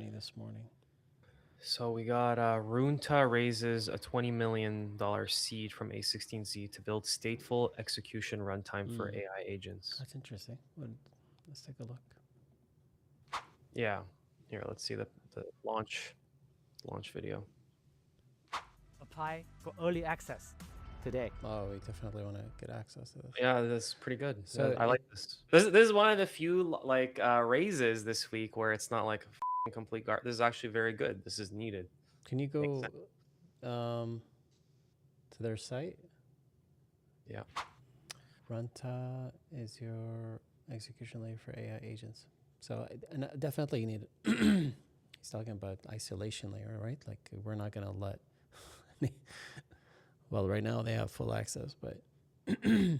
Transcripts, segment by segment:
happening this morning? So we got Runta raises a $20 million seed from A16Z to build stateful execution runtime for AI agents. That's interesting. Let's take a look. Yeah. Here, let's see the launch video. Apply for early access today. Oh, we definitely want to get access to this. Yeah, that's pretty good. So I like this. This is one of the few raises this week where it's not like a complete guard. This is actually very good. This is needed. Can you Makes go sense. to their site? Yeah. Runta is your execution layer for AI agents. So definitely you need it. He's talking about isolation layer, right? Like we're not going to let... Well, right now they have full access, but... The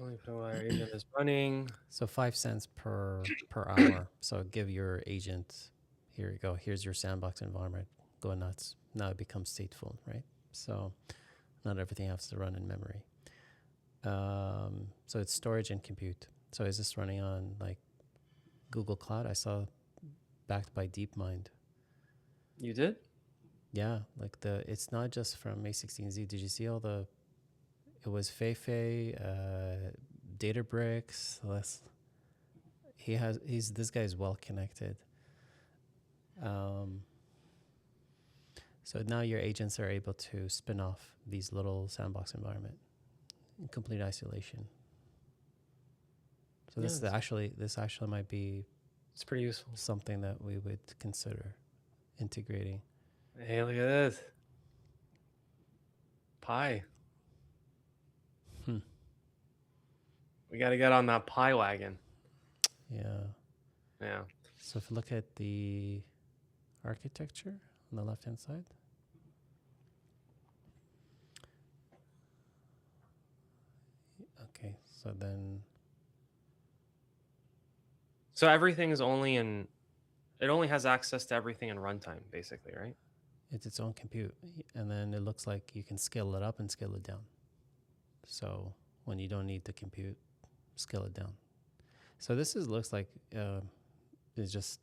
only agent is running. So 5 cents per hour. So give your agent, here you go, here's your sandbox environment, go nuts. Now it becomes stateful, right? So not everything has to run in memory. So it's storage and compute. So is this running on like Google Cloud? I saw backed by DeepMind. You did? Yeah, like it's not just from A16Z. Did you see all the? It was Feifei, Databricks. This guy's well connected. So now your agents are able to spin off these little sandbox environment in complete isolation. So this actually might be. It's pretty useful. Something that we would consider integrating. Hey, look at this. Pi. We got to get on that Pi wagon. Yeah. So if you look at the architecture on the left-hand side. Okay, so then... So everything is only in... It only has access to everything in runtime, basically, right? It's its own compute. And then it looks like you can scale it up and scale it down. So when you don't need the compute, scale it down. So this looks like it's just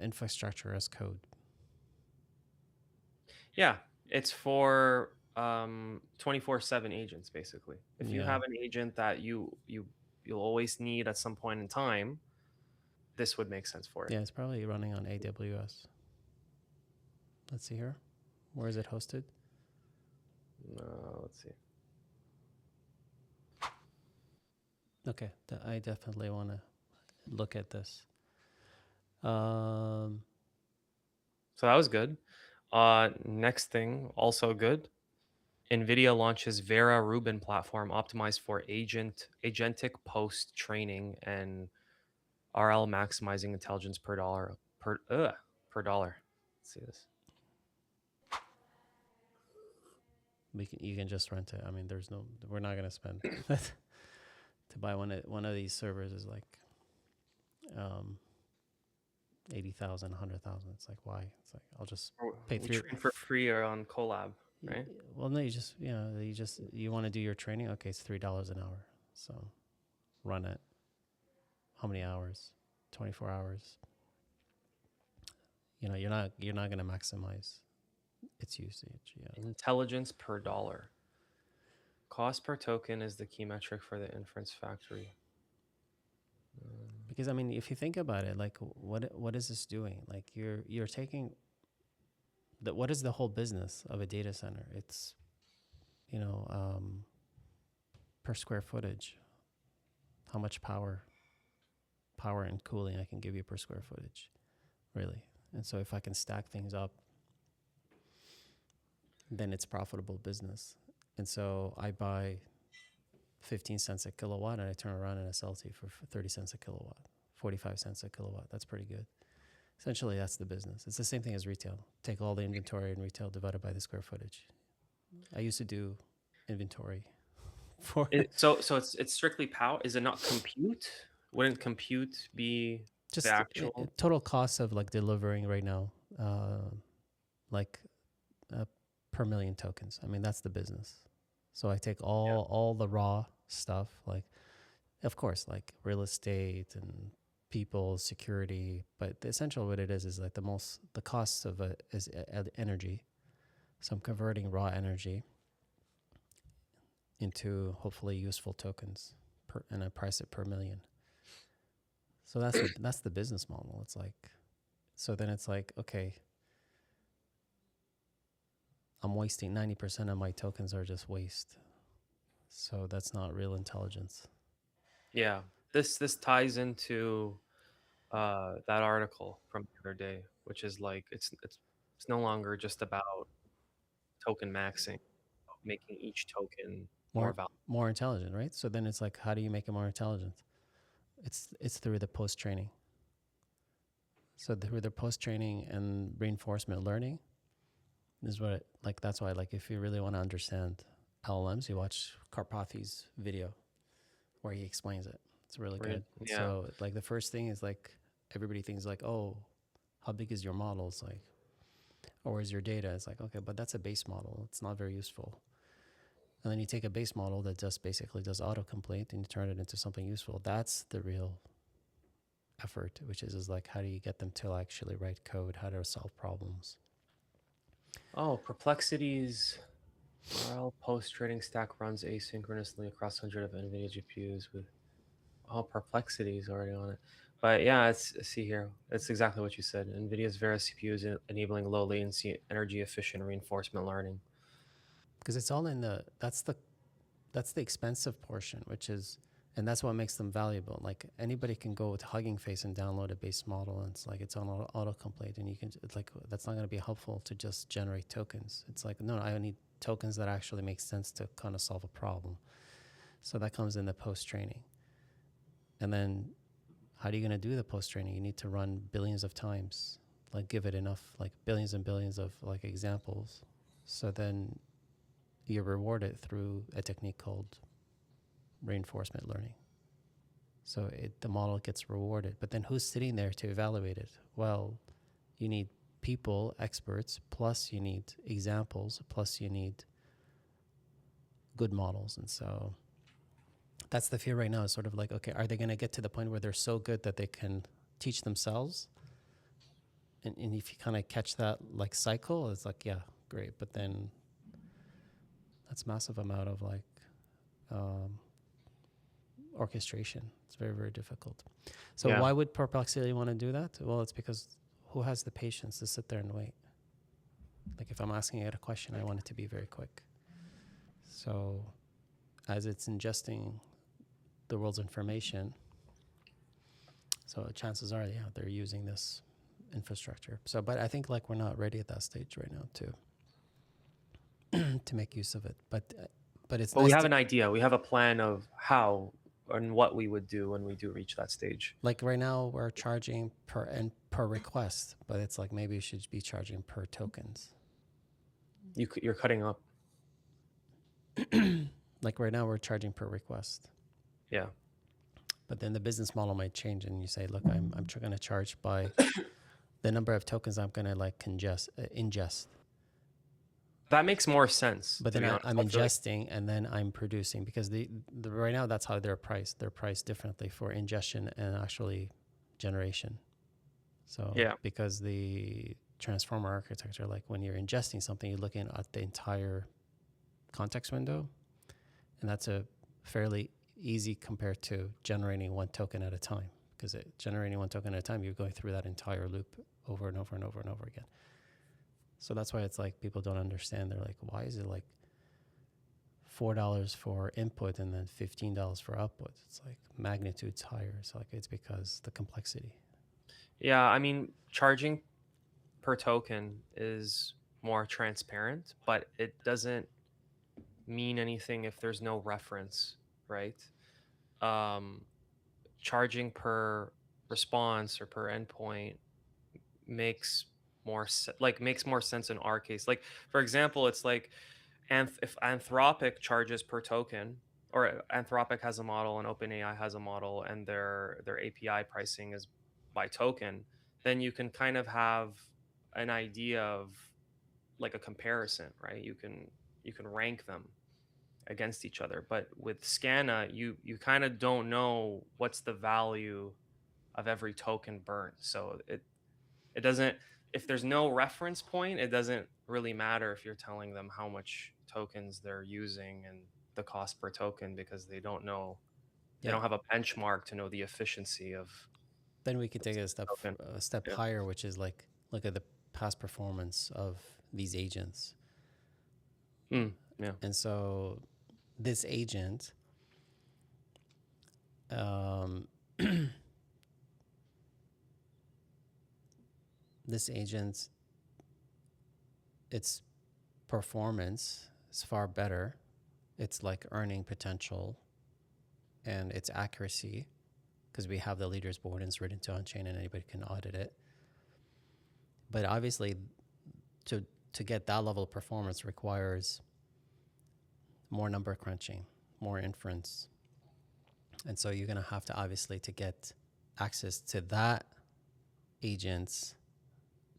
infrastructure as code. Yeah, it's for 24/7 agents, basically. If you have an agent that you'll always need at some point in time, this would make sense for it. Yeah, it's probably running on AWS. Let's see here. Where is it hosted? Let's see. Okay, I definitely want to look at this. So that was good. Next thing, also good. NVIDIA launches Vera Rubin platform optimized for agentic post training and RL maximizing intelligence per dollar. Let's see this. You can just rent it. I mean, we're not gonna spend to buy one of these servers is like 80,000, 100,000. It's like, why? It's like, I'll just pay for free or on Collab, right? Well, no, you want to do your training. Okay, it's $3 an hour. So run it. How many hours? 24 hours. You're not going to maximize its usage. Yeah. Intelligence per dollar. Cost per token is the key metric for the inference factory. Because I mean, if you think about it, like what is this doing? Like you're taking what is the whole business of a data center? It's per square footage, how much power and cooling I can give you per square footage, really. And so if I can stack things up, then it's profitable business. And so I buy 15 cents a kilowatt and I turn around and I sell to you for 30 cents a kilowatt, 45 cents a kilowatt. That's pretty good. Essentially, that's the business. It's the same thing as retail. Take all the inventory in retail divided by the square footage. I used to do inventory for so it's strictly power. Is it not compute? Wouldn't compute be just the actual total cost of like delivering right now, per million tokens? I mean, that's the business. So I take all the raw stuff, like, of course, like real estate and people, security. But the essential what it is like the cost of it is energy. So I'm converting raw energy into hopefully useful tokens and I price it per million. So that's the business model. It's like, so then it's like, okay, I'm wasting 90% of my tokens are just waste. So that's not real intelligence. Yeah. This ties into that article from the other day, which is like it's no longer just about token maxing, making each token more More valuable. more intelligent, right? So then it's like, how do you make it more intelligent? It's through the post training. So through the post training and reinforcement learning is what like that's why like if you really want to understand LLMs, you watch Karpathy's video where he explains it. It's really good. Yeah. So like the first thing is like everybody thinks like, oh, how big is your model? It's like, or is your data? It's like, okay, but that's a base model. It's not very useful. And then you take a base model that just basically does autocomplete and you turn it into something useful. That's the real effort, which is like, how do you get them to actually write code? How to solve problems? Oh, Perplexity's RL post trading stack runs asynchronously across 100 of NVIDIA GPUs with all Perplexities already on it. But yeah, see here. It's exactly what you said. NVIDIA's Vera CPU is enabling low latency, energy efficient reinforcement learning. Because it's all in that's the expensive portion, which is, and that's what makes them valuable. Like anybody can go with Hugging Face and download a base model, and it's like it's on autocomplete, and you can. It's like that's not going to be helpful to just generate tokens. It's like no, I need tokens that actually make sense to kind of solve a problem. So that comes in the post training, and then how are you going to do the post training? You need to run billions of times, like give it enough, like billions and billions of like examples. So then you reward it through a technique called reinforcement learning. So the model gets rewarded. But then who's sitting there to evaluate it? Well, you need people, experts, plus you need examples, plus you need good models. And so that's the fear right now is sort of like, okay, are they going to get to the point where they're so good that they can teach themselves? And if you kind of catch that like cycle, it's like, yeah, great. But then that's massive amount of like orchestration. It's very, very difficult. So Yeah. why would Perplexity want to do that? Well, it's because who has the patience to sit there and wait? Like if I'm asking it a question, I want it to be very quick. So as it's ingesting the world's information, so chances are, yeah, they're using this infrastructure. So, but I think like we're not ready at that stage right now to make use of it. But it's But nice we have to, an idea. We have a plan of how and what we would do when we do reach that stage. like right now we're charging per request, but it's like maybe you should be charging per tokens. You're cutting up. Like right now we're charging per request. Yeah. But then the business model might change and you say, look, I'm going to charge by the number of tokens I'm going to like ingest. That makes more sense. But to then be honest. I'm I feel like- ingesting and then I'm producing because the right now that's how they're priced. They're priced differently for ingestion and actually generation. So Yeah. because the transformer architecture, like when you're ingesting something, you're looking at the entire context window, and that's a fairly easy compared to generating one token at a time. Because generating one token at a time, you're going through that entire loop over and over and over and over again. So that's why it's like people don't understand. They're like, why is it like $4 for input and then $15 for output? It's like magnitudes higher. It's like it's because the complexity. Yeah, I mean, charging per token is more transparent, but it doesn't mean anything if there's no reference, right? Charging per response or per endpoint makes makes more sense in our case. Like for example, it's like if Anthropic charges per token, or Anthropic has a model and OpenAI has a model, and their API pricing is by token, then you can kind of have an idea of like a comparison, right? You can rank them against each other. But with Scanna, you kind of don't know what's the value of every token burnt. So it doesn't, if there's no reference point, it doesn't really matter if you're telling them how much tokens they're using and the cost per token, because they don't know, they Yeah. don't have a benchmark to know the efficiency of Then we could the take it token. a step Yeah. higher, which is like look at the past performance of these agents. Yeah. And so this agent, this agent, its performance is far better. It's like earning potential and its accuracy, because we have the leaders board and it's written to on-chain and anybody can audit it. But obviously, to get that level of performance requires more number crunching, more inference. And so you're going to have to, obviously, to get access to that agent's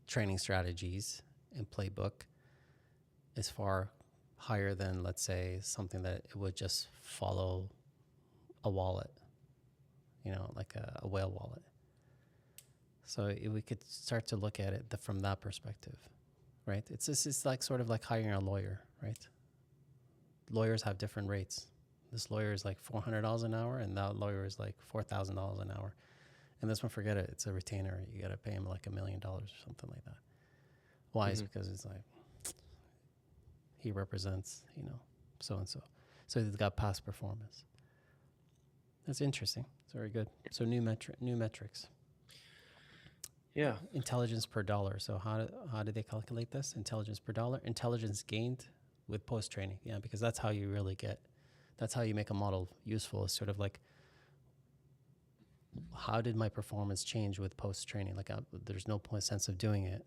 training strategies and playbook is far higher than, let's say, something that it would just follow a wallet, like a whale wallet. So we could start to look at it from that perspective, right? It's like sort of like hiring a lawyer, right? Lawyers have different rates. This lawyer is like $400 an hour, and that lawyer is like $4,000 an hour. And this one, forget it. It's a retainer. You got to pay him like $1 million or something like that. Why? Is because it's like he represents, so and so. So he's got past performance. That's interesting. It's very good. So new metrics. Yeah. Intelligence per dollar. So how do they calculate this? Intelligence per dollar. Intelligence gained with post training. Yeah, because that's how you really that's how you make a model useful. Is sort of like, how did my performance change with post training? Like there's no sense of doing it.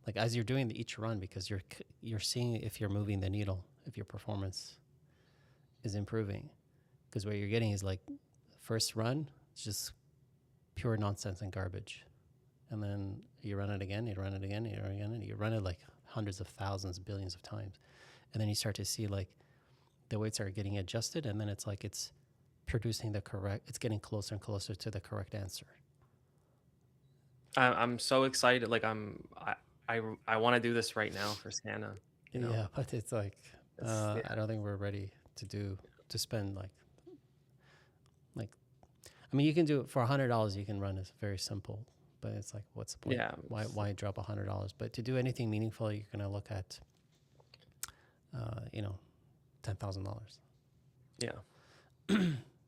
Like as you're doing each run, because you're seeing if you're moving the needle, if your performance is improving. Because what you're getting is like first run, it's just pure nonsense and garbage. And then you run it again, you run it again, you run it again, and you run it like hundreds of thousands, billions of times. And then you start to see like the weights are getting adjusted, and then it's like it's producing it's getting closer and closer to the correct answer. I'm so excited. Like I want to do this right now for Scanna. Yeah, but it's like, Yeah. I don't think we're ready to spend like, I mean, you can do it for $100. You can run it very simple, but it's like, what's the point? Yeah. Why drop $100? But to do anything meaningful, you're going to look at, $10,000. Yeah.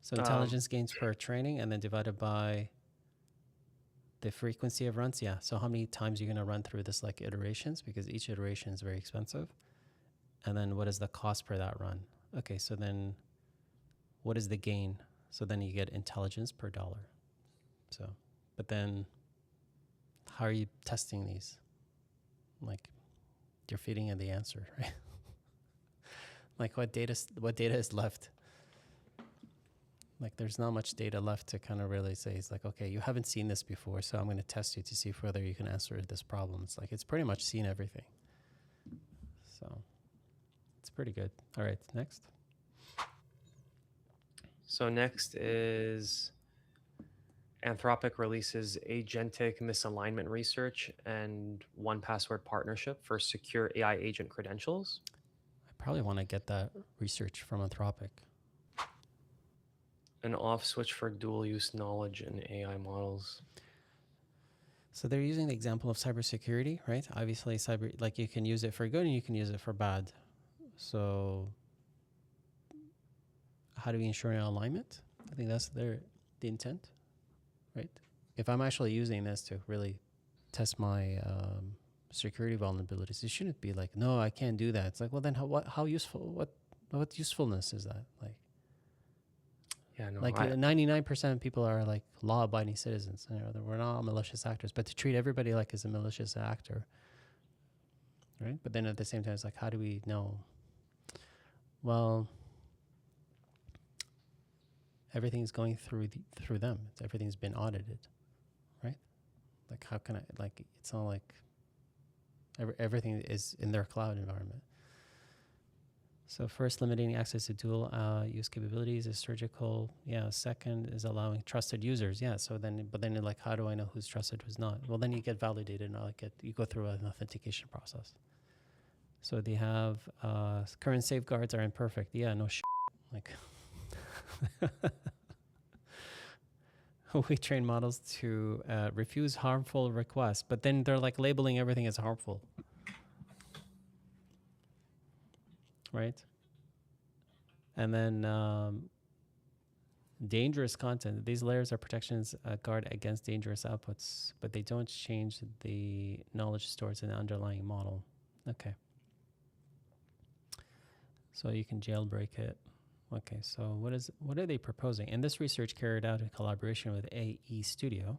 So intelligence gains per training, and then divided by the frequency of runs. Yeah. So how many times you're going to run through this like iterations, because each iteration is very expensive. And then what is the cost per that run? Okay. So then what is the gain? So then you get intelligence per dollar. So, but then how are you testing these? Like you're feeding in the answer, right? Like what data is left? Like there's not much data left to kind of really say, it's like, okay, you haven't seen this before, so I'm going to test you to see whether you can answer this problem. It's like, it's pretty much seen everything. So it's pretty good. All right, next. So next is Anthropic releases agentic misalignment research and 1Password partnership for secure AI agent credentials. I probably want to get that research from Anthropic. An off switch for dual use knowledge in AI models. So they're using the example of cybersecurity, right? Obviously, like you can use it for good and you can use it for bad. So how do we ensure alignment? I think that's the intent, right? If I'm actually using this to really test my security vulnerabilities, it shouldn't be like, no, I can't do that. It's like, well, then how useful? What usefulness is that? Like, Yeah, no. Like 99% of people are like law-abiding citizens. We're not malicious actors, but to treat everybody like as a malicious actor, right? But then at the same time, it's like, how do we know? Well, everything's going through them. Everything's been audited, right? Like, how can I? Like, it's not like everything is in their cloud environment. So first, limiting access to dual use capabilities is surgical. Yeah. Second is allowing trusted users. Yeah. So then, but then you're like, how do I know who's trusted, who's not? Well, then you get validated, and you go through an authentication process. So they have current safeguards are imperfect. Yeah. No shit. Like, we train models to refuse harmful requests, but then they're like labeling everything as harmful, right? And then dangerous content. These layers are protections guard against dangerous outputs, but they don't change the knowledge stored in the underlying model. Okay. So you can jailbreak it. Okay, so what are they proposing? In this research carried out in collaboration with AE Studio,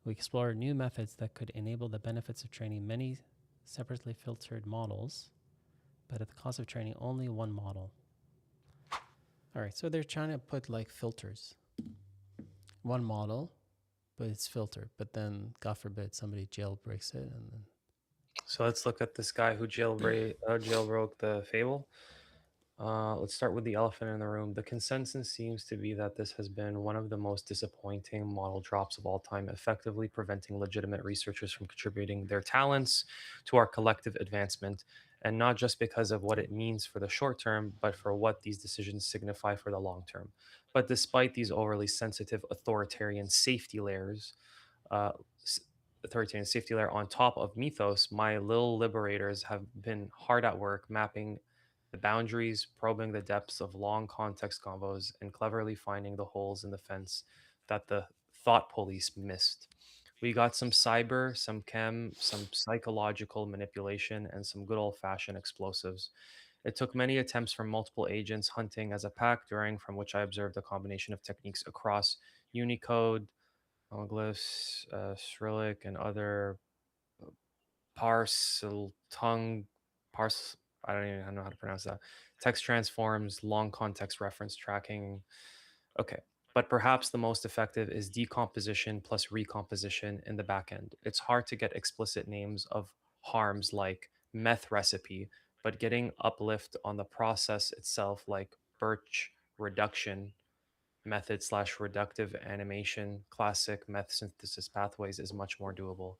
we explored new methods that could enable the benefits of training many separately filtered models, but at the cost of training only one model. All right, so they're trying to put like filters. One model, but it's filtered. But then, God forbid, somebody jailbreaks it, and then So let's look at this guy who jailbroke the Fable. Let's start with the elephant in the room. The consensus seems to be that this has been one of the most disappointing model drops of all time, effectively preventing legitimate researchers from contributing their talents to our collective advancement, and not just because of what it means for the short term, but for what these decisions signify for the long term. But despite these overly sensitive authoritarian safety layers, uh, authoritarian safety layer on top of Mythos, my little liberators have been hard at work mapping the boundaries, probing the depths of long context convos, and cleverly finding the holes in the fence that the thought police missed. We got some cyber, some chem, some psychological manipulation, and some good old fashioned explosives. It took many attempts from multiple agents hunting as a pack, during from which I observed a combination of techniques across Unicode, monoglyphs, Cyrillic, and other parcel tongue parse. I don't even know how to pronounce that. Text transforms, long context reference tracking. Okay. But perhaps the most effective is decomposition plus recomposition in the back end. It's hard to get explicit names of harms like meth recipe, but getting uplift on the process itself, like birch reduction method slash reductive animation, classic meth synthesis pathways, is much more doable.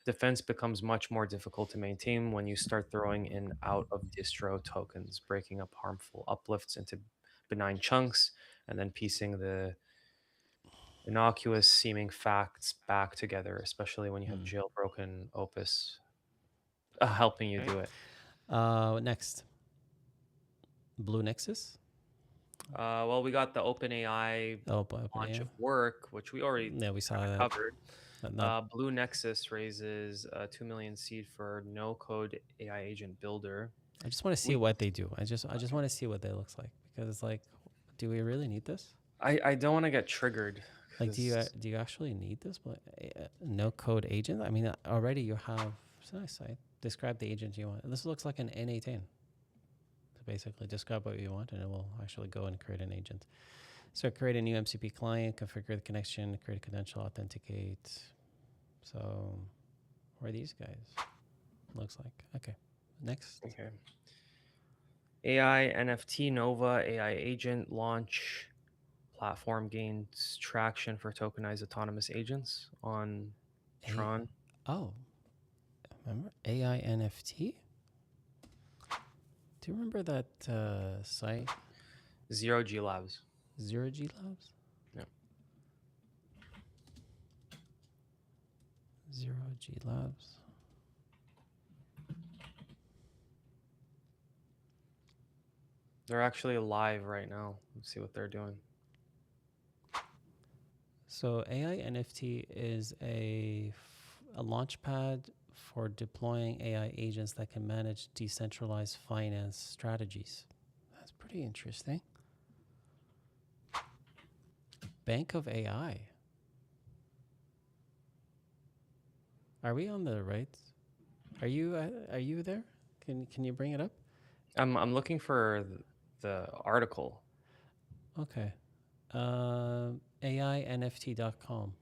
Defense becomes much more difficult to maintain when you start throwing in out of distro tokens, breaking up harmful uplifts into benign chunks, and then piecing the innocuous seeming facts back together, especially when you have jailbroken Opus helping you do it. next, Blue Nexus. Well, we got the OpenAI launch of work, which we already Yeah, we saw that. covered. Not Blue Nexus raises 2 million seed for no code AI agent builder. I just want to see what they do. I just want to see what they looks like, because it's like, do we really need this? I don't want to get triggered. Like, do you actually need this? But no code agent. I mean, already you have. It's nice. I describe the agent you want. This looks like an N18. So basically, describe what you want, and it will actually go and create an agent. So create a new MCP client, configure the connection, create a credential, authenticate. So, where are these guys? Looks like. Okay. Next. Okay. AI NFT Nova AI agent launch platform gains traction for tokenized autonomous agents on Tron. Oh, remember AI NFT? Do you remember that site? Zero G Labs. Zero G Labs? Yeah. Zero G Labs. They're actually live right now. Let's see what they're doing. So AI NFT is a launch pad for deploying AI agents that can manage decentralized finance strategies. That's pretty interesting. Bank of AI. Are we on the right? Are you there? Can you bring it up? I'm looking for the article. Okay. AINFT.com.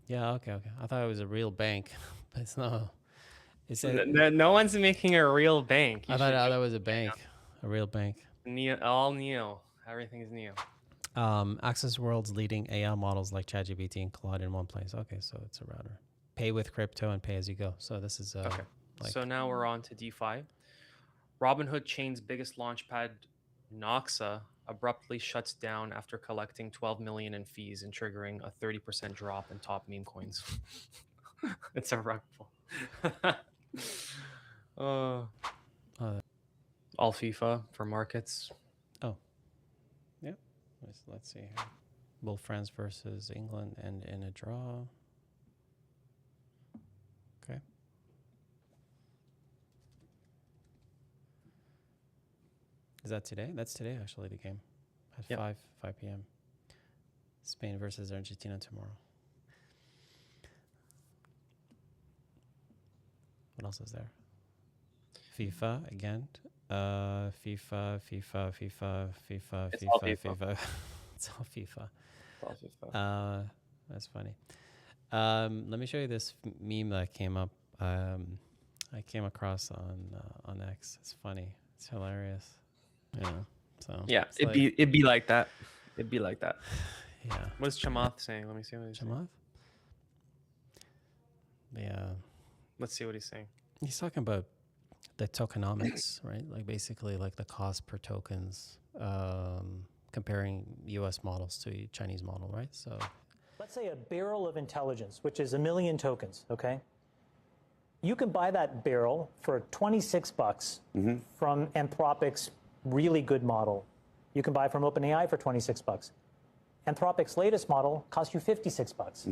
Yeah, okay. I thought it was a real bank, but it's not. Is it? No one's making a real bank. You I thought should that was a bank, a real bank. all Neo. Everything's Neo. Access world's leading AI models like ChatGPT and Claude in one place. Okay, so it's a router. Pay with crypto and pay as you go. So this is Okay. like, So now we're on to DeFi. Robinhood Chain's biggest launchpad, Noxa, abruptly shuts down after collecting 12 million in fees and triggering a 30% drop in top meme coins. It's a rug pull. uh, uh, all FIFA for markets. oh, yeah. Let's see here. Will France versus England end in a draw? Okay. Is that today? That's today, actually, the game. At Yep. 5 p.m. Spain versus Argentina tomorrow. What else is there? FIFA again. FIFA. It's all FIFA. It's all FIFA. It's all FIFA. That's funny. Let me show you this meme that came up. I came across on X. It's funny. It's hilarious. Yeah. So Yeah, it's it'd be like that. It'd be like that. yeah. What's Chamath saying? Let me see what he's saying. Chamath? Yeah. Let's see what he's saying. He's talking about the tokenomics, right? Like basically like the cost per tokens, comparing US models to Chinese model, right? So let's say a barrel of intelligence, which is 1 million tokens, okay? You can buy that barrel for 26 bucks from Anthropic's really good model. You can buy from OpenAI for 26 bucks. Anthropic's latest model costs you 56 bucks.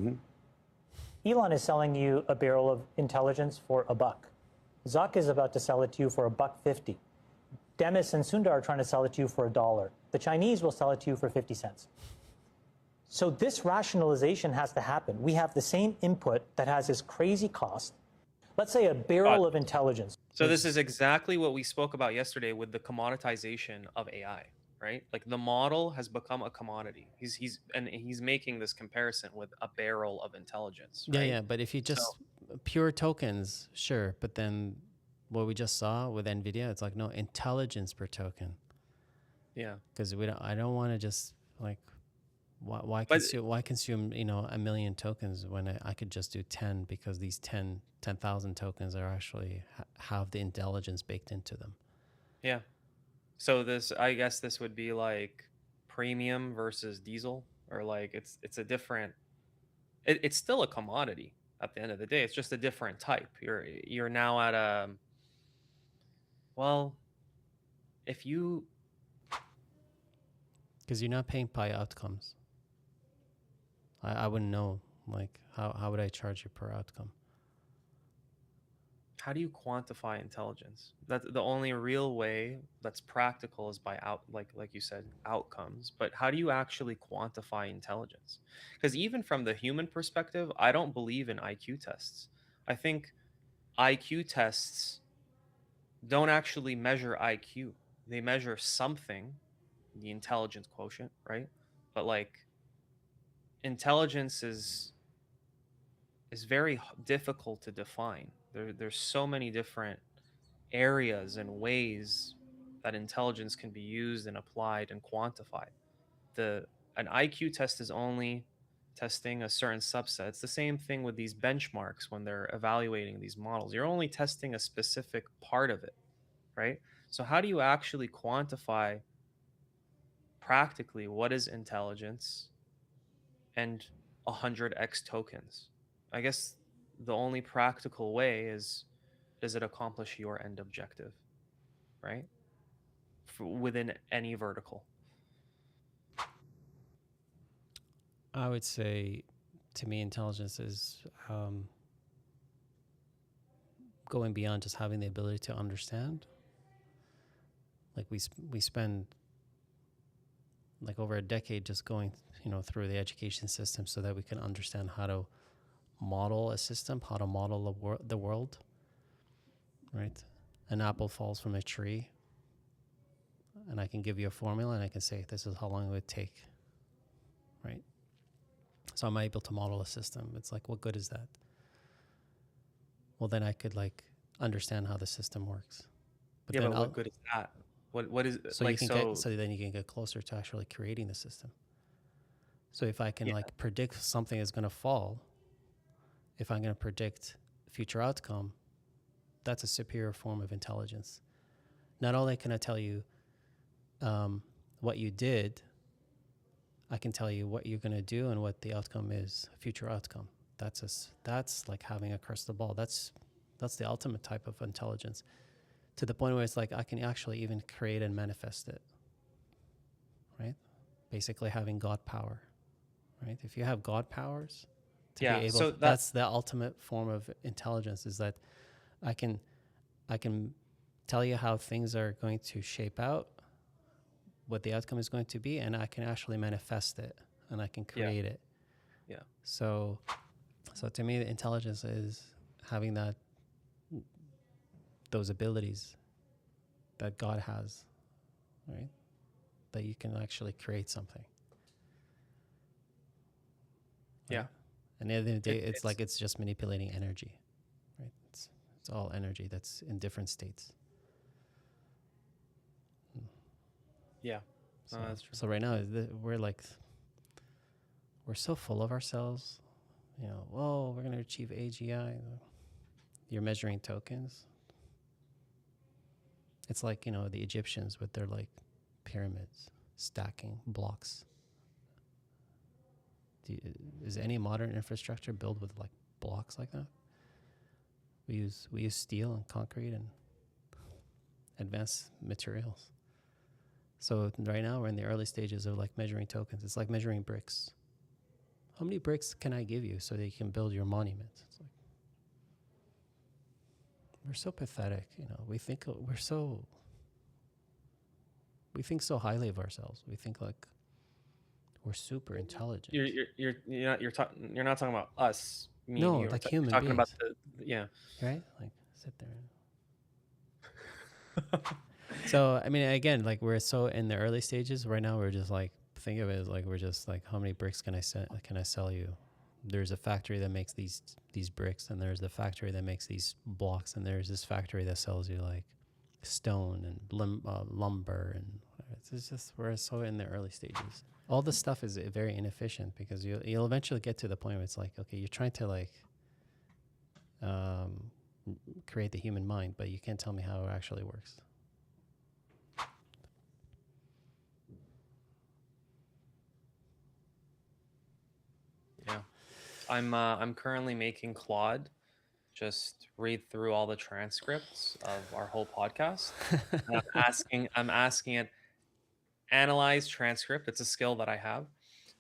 Elon is selling you a barrel of intelligence for $1. Zuck is about to sell it to you for $1.50. Demis and Sundar are trying to sell it to you for $1. The Chinese will sell it to you for 50 cents. So this rationalization has to happen. We have the same input that has this crazy cost. Let's say a barrel of intelligence. So this is exactly what we spoke about yesterday with the commoditization of AI, right? Like the model has become a commodity. He's making this comparison with a barrel of intelligence, right? yeah. But if you just pure tokens, sure. But then what we just saw with NVIDIA, it's like no intelligence per token. Yeah. Because I don't want to just like why consume 1 million tokens when I could just do 10 because these 10,000 tokens are actually have the intelligence baked into them. Yeah. So I guess this would be like premium versus diesel, or like it's a different. It's still a commodity at the end of the day. It's just a different type. You're now at a. Well, if you. Because you're not paying by outcomes. I wouldn't know. Like, how would I charge you per outcome? How do you quantify intelligence? That's the only real way that's practical is by like you said, outcomes. But how do you actually quantify intelligence? Because even from the human perspective, I don't believe in IQ tests. I think IQ tests don't actually measure IQ. They measure something, the intelligence quotient, right? But like intelligence is very difficult to define. There's so many different areas and ways that intelligence can be used and applied and quantified. An IQ test is only testing a certain subset. It's the same thing with these benchmarks when they're evaluating these models. You're only testing a specific part of it, right? So how do you actually quantify practically what is intelligence and 100x tokens? I guess the only practical way is, does it accomplish your end objective, right? Within any vertical. I would say, to me, intelligence is going beyond just having the ability to understand. Like we spend like over a decade just going through the education system so that we can understand how to model a system, how to model the world, right? An apple falls from a tree and I can give you a formula and I can say this is how long it would take, right? So I'm able to model a system. It's like, what good is that? Well, then I could understand how the system works. But Yeah, then but what good is that? What is so like you can so? get, so then you can get closer to actually creating the system. So if I can Yeah. like predict something is going to fall, if I'm going to predict future outcome, that's a superior form of intelligence. Not only can I tell you what you did, I can tell you what you're going to do and what the outcome is, future outcome. That's like having a crystal ball. That's the ultimate type of intelligence, to the point where it's like I can actually even create and manifest it, right? Basically having God power, right? If you have God powers to be Yeah. able So to, that's the ultimate form of intelligence, is that I can tell you how things are going to shape out, what the outcome is going to be, and I can actually manifest it and I can create it. Yeah. So to me, the intelligence is having those abilities that God has, right? That you can actually create something. Yeah. Right? And at the end of the day, It's like it's just manipulating energy, right? It's all energy that's in different states. yeah. So, That's true. so right now we're so full of ourselves. You know, whoa, we're gonna achieve AGI. You're measuring tokens. It's like, you know, the Egyptians with their like pyramids, stacking blocks. Is any modern infrastructure built with like blocks like that? We use steel and concrete and advanced materials. So right now we're in the early stages of like measuring tokens. It's like measuring bricks. How many bricks can I give you so that you can build your monument? It's like, we're so pathetic, you know. We think so highly of ourselves. We think like we're super intelligent. You're not talking about us. Me and No, you. like You're human talking about beings, yeah. right? Like sit there. So I mean, again, like we're so in the early stages right now. We're just like, think of it as like we're just like, how many bricks can I sell you? There's a factory that makes these bricks, and there's the factory that makes these blocks, and there's this factory that sells you like stone and lumber, and it's just, we're so in the early stages. All this stuff is very inefficient because you'll eventually get to the point where it's like, okay, you're trying to like create the human mind, but you can't tell me how it actually works. Yeah. I'm currently making Claude just read through all the transcripts of our whole podcast. And I'm asking it, analyze transcript. It's a skill that I have.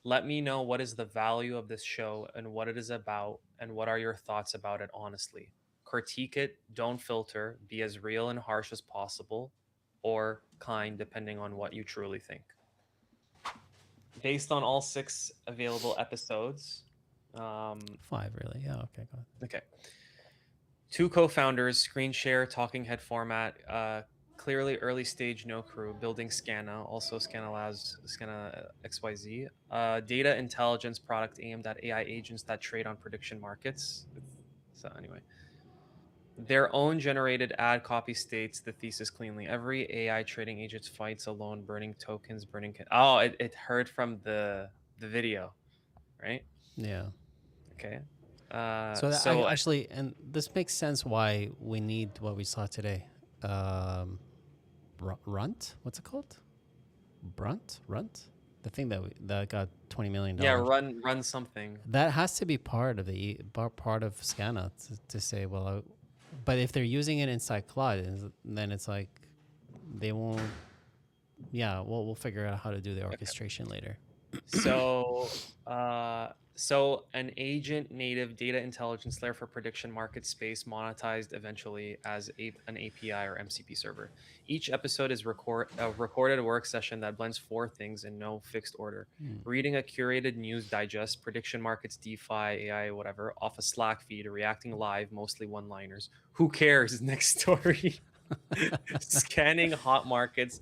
Let me know what is the value of this show and what it is about, and what are your thoughts about it honestly. Critique it, don't filter, be as real and harsh as possible, or kind depending on what you truly think. Based on all 6 available episodes, 5 really, yeah, okay, go ahead. okay. 2 co-founders, screen share, talking head format, clearly early stage, no crew, building Scanna, also Scanna Labs, Scanna XYZ, data intelligence product aimed at AI agents that trade on prediction markets. So anyway, their own generated ad copy states the thesis cleanly. Every AI trading agent fights alone, burning tokens, oh, it heard from the video, right? Yeah. Okay. So that I actually, and this makes sense why we need what we saw today. Runt? What's it called? Runt? The thing that got $20 million. Yeah, run something. That has to be part of part of Scanna to say, well, but if they're using it inside Claude, then it's like they won't. Yeah, we'll figure out how to do the orchestration later. So an agent native data intelligence layer for prediction market space, monetized eventually as an API or MCP server. Each episode is a recorded work session that blends 4 things in no fixed order. Reading a curated news digest, prediction markets, DeFi, AI, whatever, off a Slack feed, reacting live, mostly one-liners. Who cares? Next story. Scanning hot markets,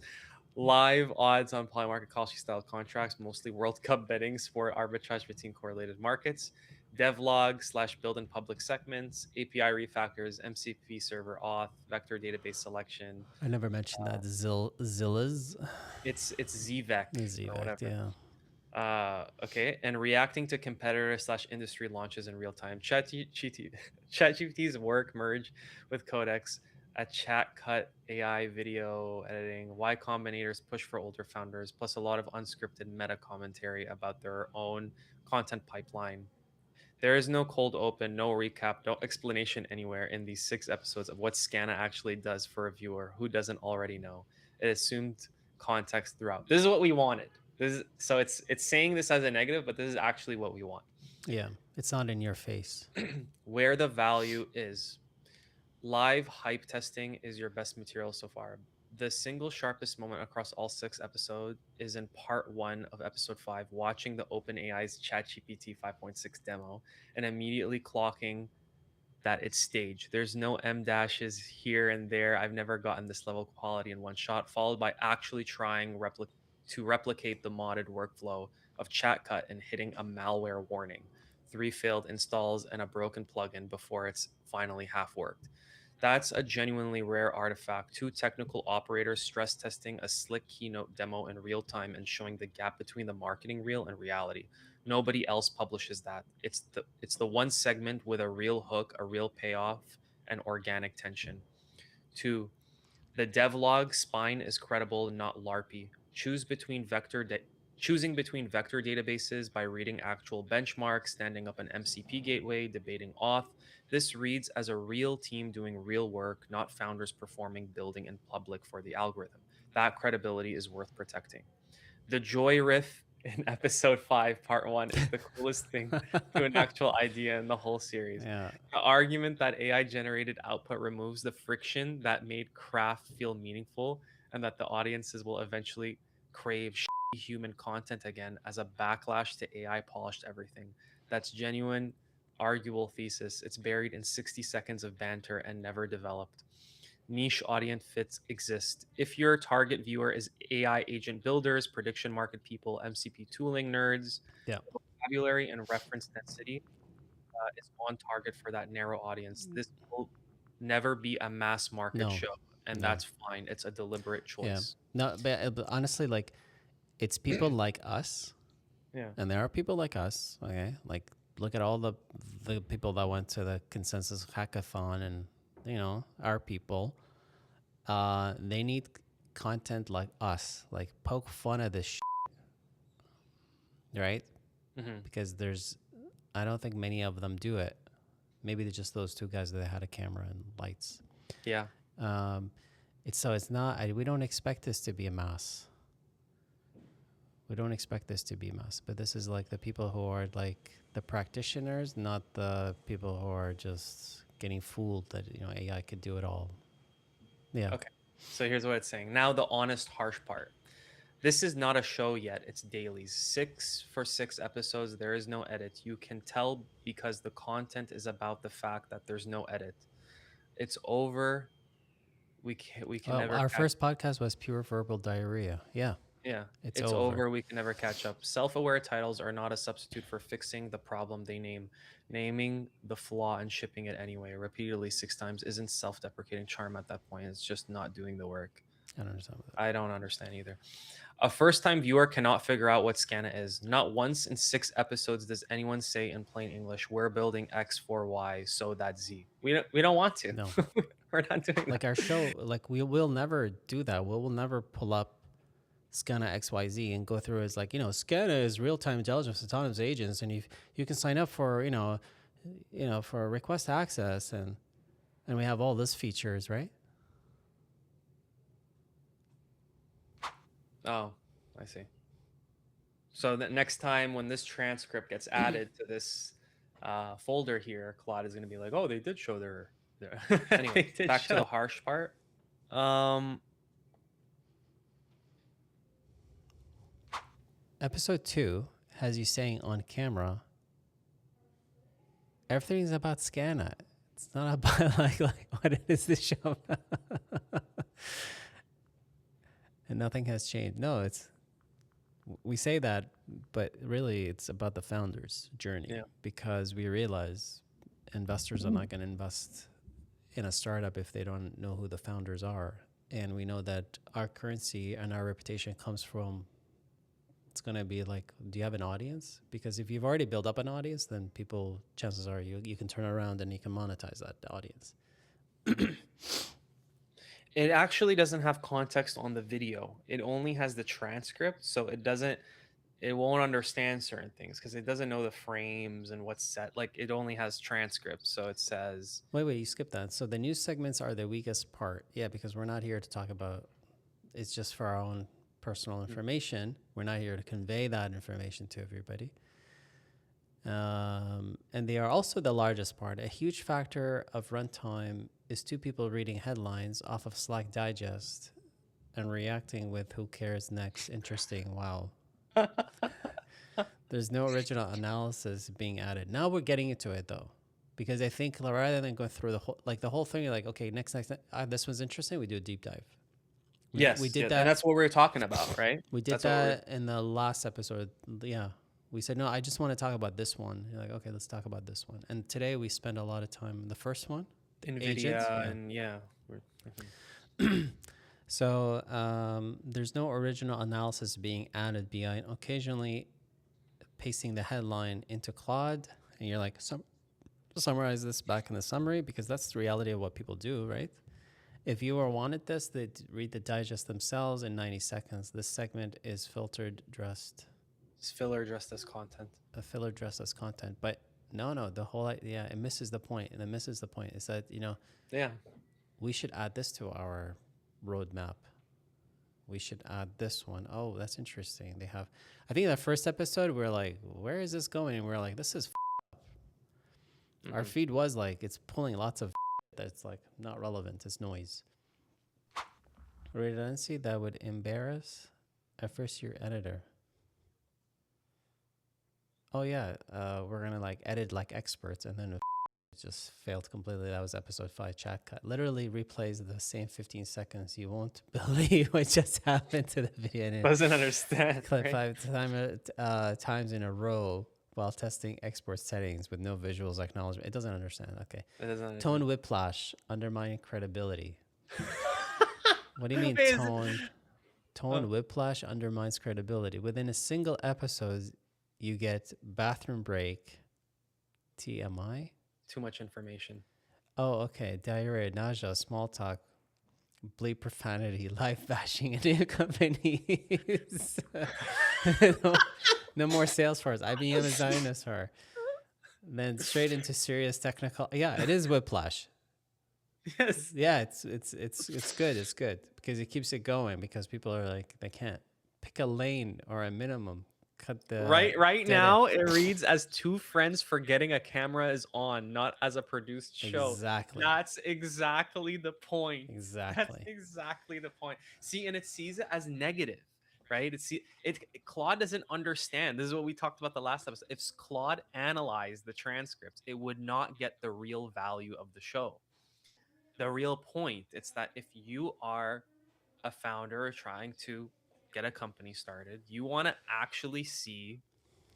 live odds on poly market call sheet style contracts, mostly World Cup betting, sport arbitrage between correlated markets, devlog / build in public segments, API refactors, MCP server auth, vector database selection. I never mentioned that. Zillas. It's zvec or Zivect, whatever. yeah. Okay, and reacting to competitor / industry launches in real time. ChatGPT's work merge with Codex, a chat cut AI video editing, Y Combinator's push for older founders, plus a lot of unscripted meta commentary about their own content pipeline. There is no cold open, no recap, no explanation anywhere in these 6 episodes of what Scanna actually does for a viewer who doesn't already know. It assumed context throughout. This is what we wanted. So it's saying this as a negative, but this is actually what we want. Yeah, it's not in your face. Where the value is. Live hype testing is your best material so far. The single sharpest moment across all 6 episodes is in part 1 of episode 5, watching the OpenAI's ChatGPT 5.6 demo and immediately clocking that it's staged. There's no M dashes here and there. I've never gotten this level of quality in one shot, followed by actually trying to replicate the modded workflow of ChatCut and hitting a malware warning, 3 failed installs and a broken plugin before it's finally half worked. That's a genuinely rare artifact. 2 technical operators stress testing a slick keynote demo in real time and showing the gap between the marketing reel and reality. Nobody else publishes that. It's the one segment with a real hook, a real payoff, and organic tension. 2, the devlog spine is credible, not LARPy. Choosing between vector databases by reading actual benchmarks, standing up an MCP gateway, debating auth. This reads as a real team doing real work, not founders performing building in public for the algorithm. That credibility is worth protecting. The joy riff in episode 5, part 1 is the coolest thing to an actual idea in the whole series. Yeah. The argument that AI generated output removes the friction that made craft feel meaningful and that the audiences will eventually crave human content again as a backlash to AI polished everything. That's genuine, arguable thesis. It's buried in 60 seconds of banter and never developed. Niche audience fits exist. If your target viewer is AI agent builders, prediction market people, MCP tooling nerds, Yeah. vocabulary and reference density is on target for that narrow audience. This will never be a mass market No. show, and No. that's fine. It's a deliberate Yeah. choice. No, but honestly, like, it's people like us, Yeah. and there are people like us. Okay, like look at all the people that went to the consensus hackathon, and our people. They need content like us, like poke fun at this, right? Mm-hmm. Because I don't think many of them do it. Maybe they're just those 2 guys that had a camera and lights. Yeah. It's not. We don't expect this to be a mass. We don't expect this to be mass, but this is like the people who are like the practitioners, not the people who are just getting fooled that AI could do it all. Yeah. Okay. So here's what it's saying. Now the honest, harsh part. This is not a show yet. It's dailies. 6 for 6 episodes. There is no edit. You can tell because the content is about the fact that there's no edit. It's over. We can never. Our first podcast was pure verbal diarrhea. Yeah. Yeah, It's it's over. over. We can never catch up. Self-aware titles are not a substitute for fixing the problem they name. Naming the flaw and shipping it anyway, repeatedly 6 times, isn't self-deprecating charm at that point. It's just not doing the work. I don't understand that. I don't understand either. A first-time viewer cannot figure out what Scanna is. Not once in 6 episodes does anyone say in plain English, "We're building X for Y, so that Z." We don't want to. No. We're not doing Like that. our show, like we will never do that. We will never pull up Scanna XYZ and go through as like, Scanna is real-time intelligence autonomous agents, and you can sign up for, for request access, and we have all these features, right? Oh, I see. So that next time when this transcript gets added to this folder here, Claude is going to be like, "Oh, they did show their." Anyway, back to the harsh part. Episode 2 has you saying on camera, everything's about Scanna. It's not about like what is this show? And nothing has changed. No, we say that But really, it's about the founder's journey Yeah. because we realize investors are not going to invest in a startup if they don't know who the founders are. And we know that our currency and our reputation comes from, it's going to be like, do you have an audience? Because if you've already built up an audience, then people, chances are you can turn around and you can monetize that audience. It actually doesn't have context on the video. It only has the transcript, so it won't understand certain things because it doesn't know the frames and what's set. Like it only has transcripts, so it says Wait, you skipped that. So the news segments are the weakest part. Yeah, because we're not here to talk about, it's just for our own personal information. We're not here to convey that information to everybody. And they are also the largest part. A huge factor of runtime is two people reading headlines off of Slack Digest and reacting with "Who cares next?" Interesting. Wow. There's no original analysis being added. Now we're getting into it though, because I think rather than go through the whole thing, you're like, okay, next, this one's interesting. We do a deep dive. We did that, and that's what we were talking about, right? We did that in the last episode. Yeah. We said, no, I just want to talk about this one. You're like, okay, let's talk about this one. And today we spend a lot of time in the first one. NVIDIA and yeah. So there's no original analysis being added beyond occasionally pasting the headline into Claude. And you're like, summarize this back in the summary, because that's the reality of what people do, right? If viewer wanted this, they'd read the digest themselves in 90 seconds. This segment is It's filler dressed as content. A filler dressed as content. But no, the whole, it misses the point. And it misses the point is that, we should add this to our roadmap. We should add this one. Oh, that's interesting. They have, I think that first episode, we're like, where is this going? And we're like, this is Our feed was like, it's pulling lots of that's like not relevant. It's noise. Redundancy that would embarrass a first-year editor. Oh yeah, we're gonna like edit like experts, and then it just failed completely. That was episode 5 chat cut. Literally replays the same 15 seconds. You won't believe what just happened to the video. And Doesn't understand. clip 5 times in a row while testing export settings with no visuals acknowledgement. It doesn't understand. Okay. It doesn't understand. Tone whiplash, undermining credibility. What do you mean tone whiplash undermines credibility? Within a single episode, you get bathroom break, TMI. Too much information. Oh, okay. Diarrhea, nausea, small talk, bleep profanity, live bashing in new companies. No more Salesforce. IBM is dinosaur. Then straight into serious technical. Yeah, it is whiplash. Yes. Yeah, it's good. It's good because it keeps it going, because people are like, they can't pick a lane or a minimum. Cut the Right now it reads as two friends forgetting a camera is on, not as a produced show. Exactly. That's exactly the point. Exactly. That's exactly the point. See, and it sees it as negative, right? Claude doesn't understand. This is what we talked about the last episode. If Claude analyzed the transcripts, it would not get the real value of the show. The real point, it's that if you are a founder trying to get a company started, you want to actually see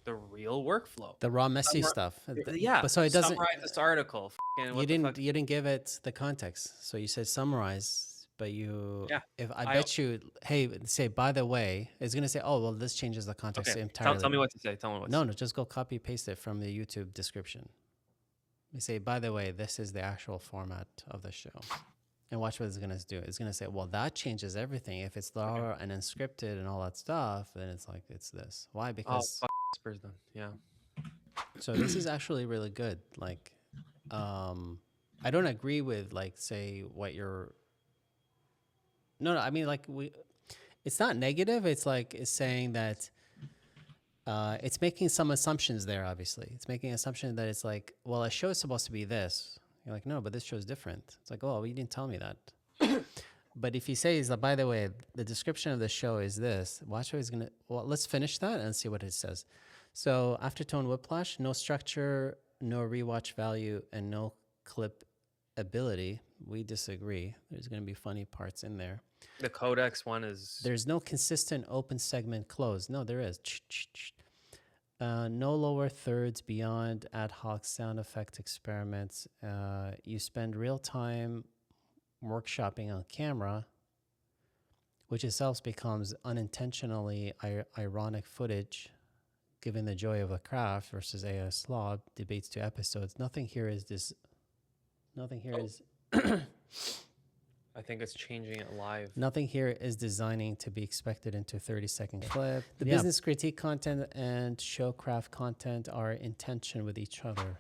the real workflow, the raw messy stuff. Yeah, but so it doesn't summarize this article. You didn't give it the context, so you said summarize, but bet you, hey, say by the way, it's gonna say, oh well, this changes the context entirely. Tell me what to say. No, just go copy paste it from the YouTube description. You say, by the way, this is the actual format of the show. And watch what it's going to do. It's going to say, well, that changes everything. If it's raw and unscripted and all that stuff, then it's like, it's this. Why? Because... Spurs done. Yeah. So this is actually really good. Like, I don't agree with, like, say, what you're... No, I mean, like, it's not negative. It's like, it's saying that... it's making some assumptions there, obviously. It's making an assumption that it's like, well, a show is supposed to be this. You're like, no, but this show is different. It's like, oh, well, you didn't tell me that. But if he says that, by the way, the description of the show is this, watch how he's going to, well, let's finish that and see what it says. So after tone whiplash, no structure, no rewatch value, and no clip ability. We disagree. There's going to be funny parts in there. The codex one is There's no consistent open segment close. No, there is. No lower thirds beyond ad hoc sound effect experiments. You spend real time workshopping on camera, which itself becomes unintentionally ironic footage, given the joy of a craft versus AI slob, debates to episodes. Nothing here is this. Nothing here is. I think it's changing it live. Nothing here is designing to be expected into a 30-second clip. The business critique content and showcraft content are in tension with each other.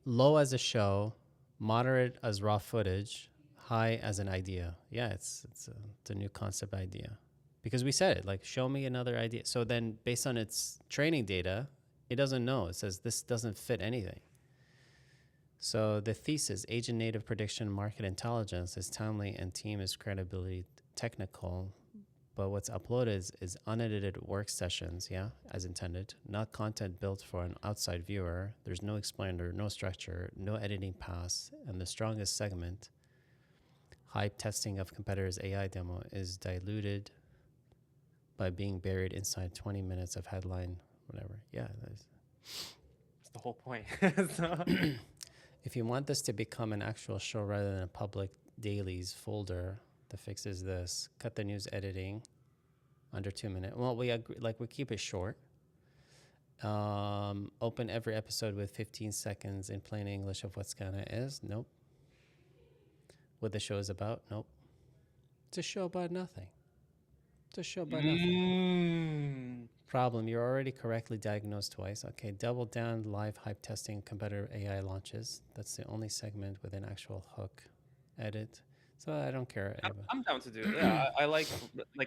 Low as a show, moderate as raw footage, high as an idea. Yeah, it's a new concept idea. Because we said it, like, show me another idea. So then based on its training data, it doesn't know. It says this doesn't fit anything. So the thesis, agent native prediction market intelligence, is timely and team is credibility technical, but what's uploaded is unedited work sessions, yeah, as intended, not content built for an outside viewer. There's no explainer, no structure, no editing pass, and the strongest segment, hype testing of competitors' AI demo, is diluted by being buried inside 20 minutes of headline, whatever. Yeah, that's the whole point. So. If you want this to become an actual show rather than a public dailies folder, the fix is this: cut the news editing under 2 minutes. Well, we agree, like, we keep it short. Open every episode with 15 seconds in plain English of what Scanna is. Nope. What the show is about. Nope. It's a show about nothing. It's a show about nothing. Problem, you're already correctly diagnosed twice. Okay, double down live hype testing competitor AI launches. That's the only segment with an actual hook edit. So I don't care. I'm down to do it. Yeah, I like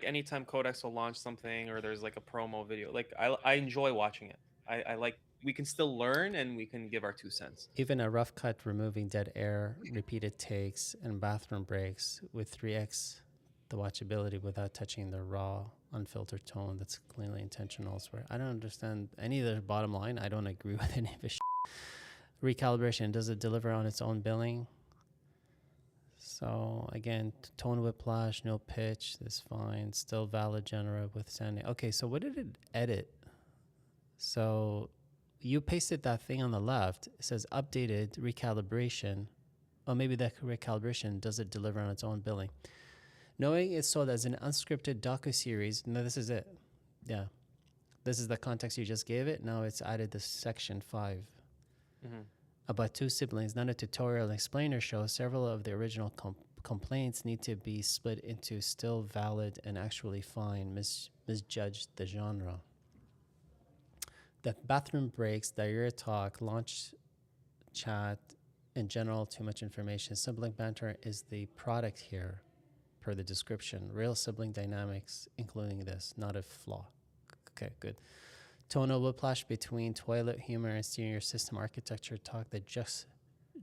anytime Codex will launch something or there's like a promo video. Like I enjoy watching it. I like, we can still learn and we can give our 2 cents. Even a rough cut removing dead air, repeated takes, and bathroom breaks with 3x the watchability without touching the raw, unfiltered tone that's cleanly intentional elsewhere. I don't understand any of the bottom line. I don't agree with any of his recalibration. Does it deliver on its own billing? So again, tone whiplash, no pitch, this fine, still valid genera withstanding. Okay, so what did it edit? So you pasted that thing on the left. It says updated recalibration. Oh, maybe that recalibration, does it deliver on its own billing? Knowing it's sold as an unscripted docuseries. No, this is it. Yeah. This is the context you just gave it. Now it's added this section 5. About 2 siblings, not a tutorial and explainer show. Several of the original complaints need to be split into still valid and actually fine, misjudged the genre. The bathroom breaks, diarrhea talk, launch chat, in general, too much information. Sibling banter is the product here, per the description. Real sibling dynamics, including this, not a flaw. Okay, good. Tonal whiplash between toilet humor and steering system architecture talk. The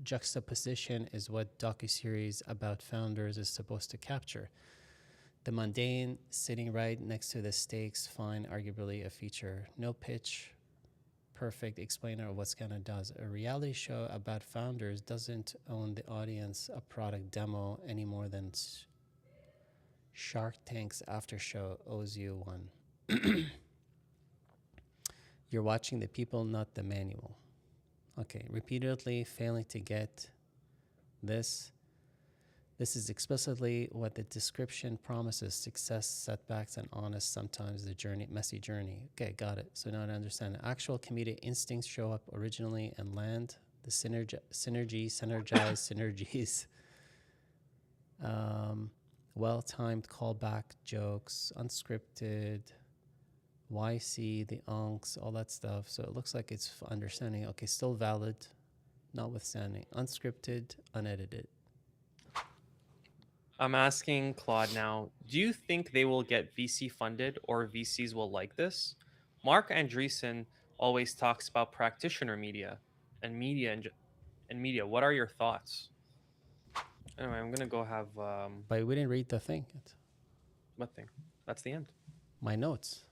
juxtaposition is what docuseries about founders is supposed to capture. The mundane sitting right next to the stakes, fine, arguably a feature. No pitch, perfect explainer of what Scanna does. A reality show about founders doesn't own the audience a product demo any more than Shark Tank's after show owes you one. You're watching the people, not the manual. Okay, repeatedly failing to get this. This is explicitly what the description promises: success, setbacks, and honest, sometimes the journey, messy journey. Okay, got it. So now I understand. Actual comedic instincts show up originally and land. The synergies. Well-timed callback jokes, unscripted, YC, the unks, all that stuff. So it looks like it's understanding. Okay, still valid, notwithstanding. Unscripted, unedited. I'm asking Claude now, do you think they will get VC funded or VCs will like this? Mark Andreessen always talks about practitioner media and media. What are your thoughts? Anyway, I'm gonna go have But we didn't read the thing yet. what thing? That's the end. My notes.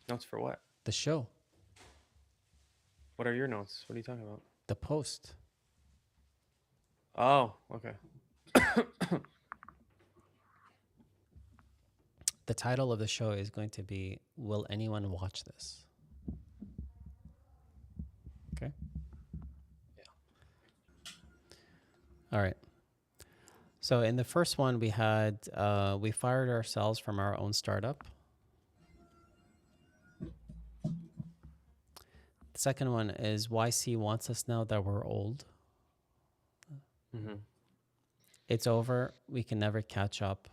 Notes for what? The show. What are your notes? What are you talking about? The post. Oh, okay. the title of the show is going to be, Will Anyone Watch This? Okay. All right. So in the first one, we had, we fired ourselves from our own startup. The second one is YC wants us now that we're old. Mm-hmm. It's over. We can never catch up.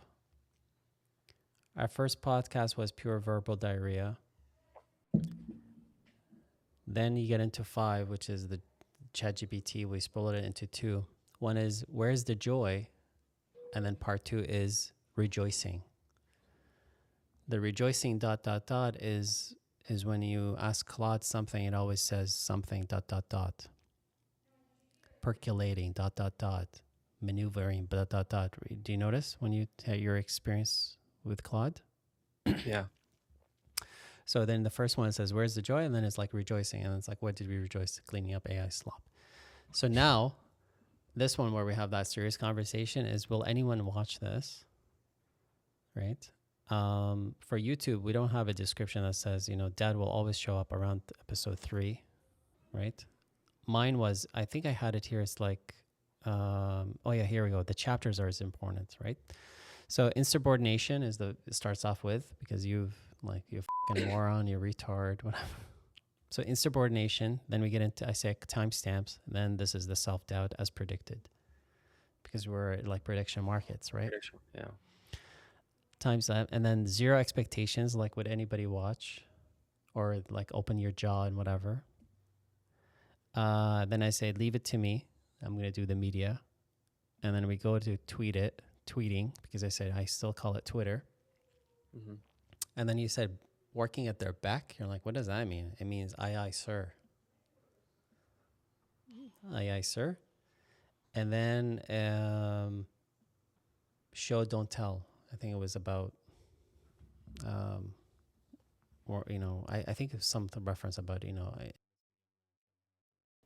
Our first podcast was pure verbal diarrhea. Then you get into 5, which is the ChatGPT. We split it into 2. One is, where's the joy? And then part 2 is rejoicing. The rejoicing ... is when you ask Claude something, it always says something ... percolating ... maneuvering ... Do you notice when you had your experience with Claude? Yeah. So then the first one says, where's the joy? And then it's like rejoicing. And it's like, what did we rejoice? Cleaning up AI slop. So now this one where we have that serious conversation is, will anyone watch this? Right? For YouTube, we don't have a description that says, dad will always show up around episode 3, right? Mine was, I think I had it here. It's like, oh yeah, here we go. The chapters are as important, right? So insubordination it starts off with, because you fucking moron, you retard, whatever. So insubordination, then we get into, I say timestamps, then this is the self-doubt as predicted, because we're like prediction markets, right? Prediction. Yeah. Times that, and then 0 expectations, like would anybody watch, or like open your jaw and whatever. Then I say, leave it to me. I'm going to do the media. And then we go to tweeting, because I said, I still call it Twitter. Mm-hmm. And then you said, working at their back. You're like, what does that mean? It means, aye, aye, sir. Aye, aye, sir. And then show, don't tell. I think it was about, or, I think it's some reference about, it's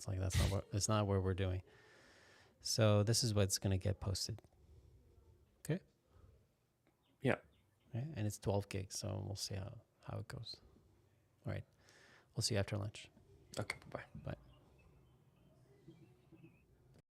like, it's not what we're doing. So this is what's going to get posted. Okay. Yeah. Okay. And it's 12 gigs. So we'll see how it goes. All right. We'll see you after lunch. Okay. Bye. Bye.